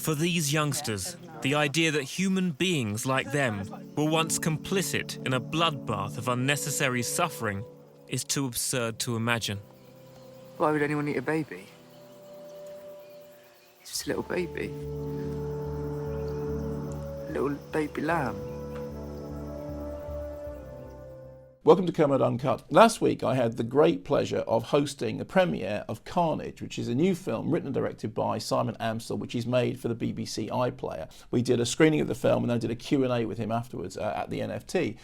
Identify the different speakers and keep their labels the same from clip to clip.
Speaker 1: For these youngsters, the idea that human beings like them were once complicit in a bloodbath of unnecessary suffering is too absurd to imagine.
Speaker 2: Why would anyone eat a baby? It's just a little baby. A little baby lamb.
Speaker 3: Welcome to Kermode Uncut. Last week I had the great pleasure of hosting the premiere of Carnage, which is a new film written and directed by Simon Amstell, which is made for the BBC iPlayer. We did a screening of the film and I did a Q&A with him afterwards at the NFT.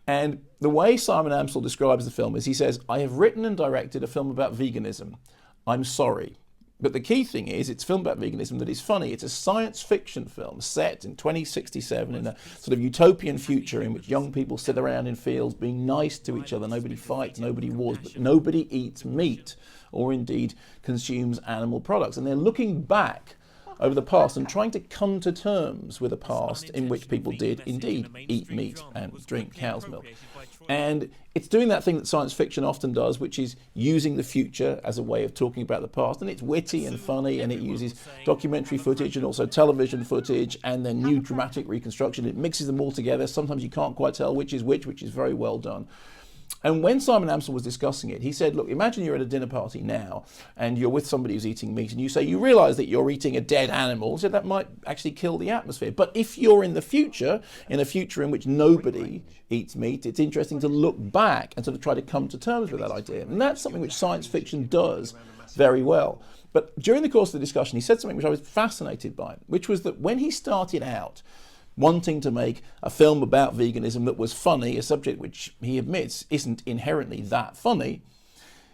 Speaker 3: And the way Simon Amstell describes the film is he says, "I have written and directed a film about veganism. I'm sorry. But the key thing is, it's a film about veganism that is funny. It's a science fiction film set in 2067 in a sort of utopian future in which young people sit around in fields being nice to each other. Nobody fights, nobody wars, but nobody eats meat or indeed consumes animal products." And they're looking back over the past and trying to come to terms with a past in which people did indeed eat meat and drink cow's milk. And it's doing that thing that science fiction often does, which is using the future as a way of talking about the past. And it's witty and funny, and it uses documentary footage and also television footage and then new dramatic reconstruction. It mixes them all together. Sometimes you can't quite tell which is very well done. And when Simon Amstell was discussing it, he said, look, imagine you're at a dinner party now and you're with somebody who's eating meat and you say, you realise that you're eating a dead animal, so that might actually kill the atmosphere. But if you're in the future, in a future in which nobody eats meat, it's interesting to look back and sort of try to come to terms with that idea. And that's something which science fiction does very well. But during the course of the discussion, he said something which I was fascinated by, which was that when he started out wanting to make a film about veganism that was funny, a subject which he admits isn't inherently that funny,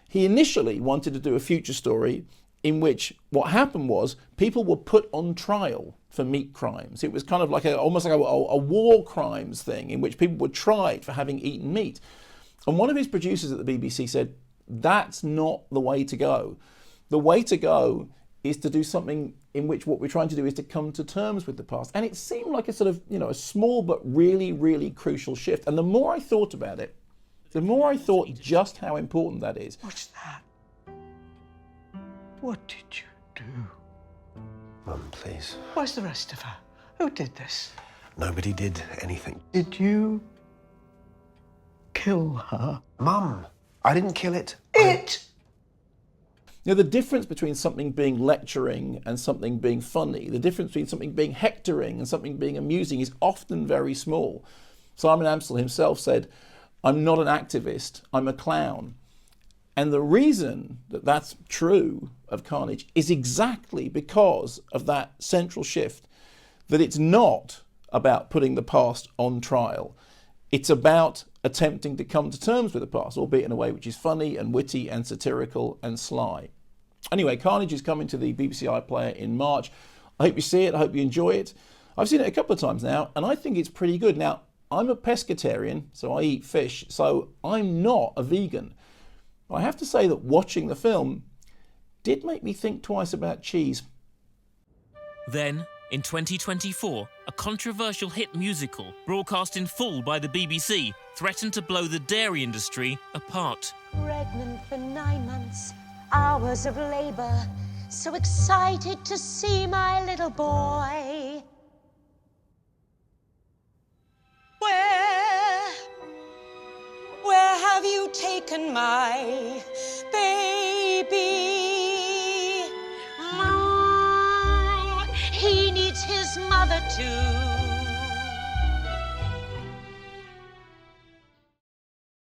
Speaker 3: he initially wanted to do a future story in which what happened was people were put on trial for meat crimes. It was kind of like almost like a war crimes thing in which people were tried for having eaten meat. And one of his producers at the BBC said, that's not the way to go. The way to go is to do something in which what we're trying to do is to come to terms with the past. And it seemed like a sort of, a small but really, really crucial shift. And the more I thought about it, the more I thought just how important that is.
Speaker 4: What's that? What did you do?
Speaker 5: Mum, please.
Speaker 4: Where's the rest of her? Who did this?
Speaker 5: Nobody did anything.
Speaker 4: Did you kill her?
Speaker 5: Mum, I didn't kill it.
Speaker 3: The difference between something being lecturing and something being funny, the difference between something being hectoring and something being amusing is often very small. Simon Amstell himself said, "I'm not an activist, I'm a clown." And the reason that that's true of Carnage is exactly because of that central shift, that it's not about putting the past on trial. It's about attempting to come to terms with the past, albeit in a way which is funny and witty and satirical and sly. Anyway, Carnage is coming to the BBC iPlayer in March. I hope you see it. I hope you enjoy it. I've seen it a couple of times now, and I think it's pretty good. Now, I'm a pescatarian, so I eat fish, so I'm not a vegan. But I have to say that watching the film did make me think twice about cheese.
Speaker 1: Then, in 2024, a controversial hit musical broadcast in full by the BBC threatened to blow the dairy industry apart.
Speaker 6: Pregnant for 9 months, hours of labor, so excited to see my little boy. Where have you taken my baby? He needs his mother too.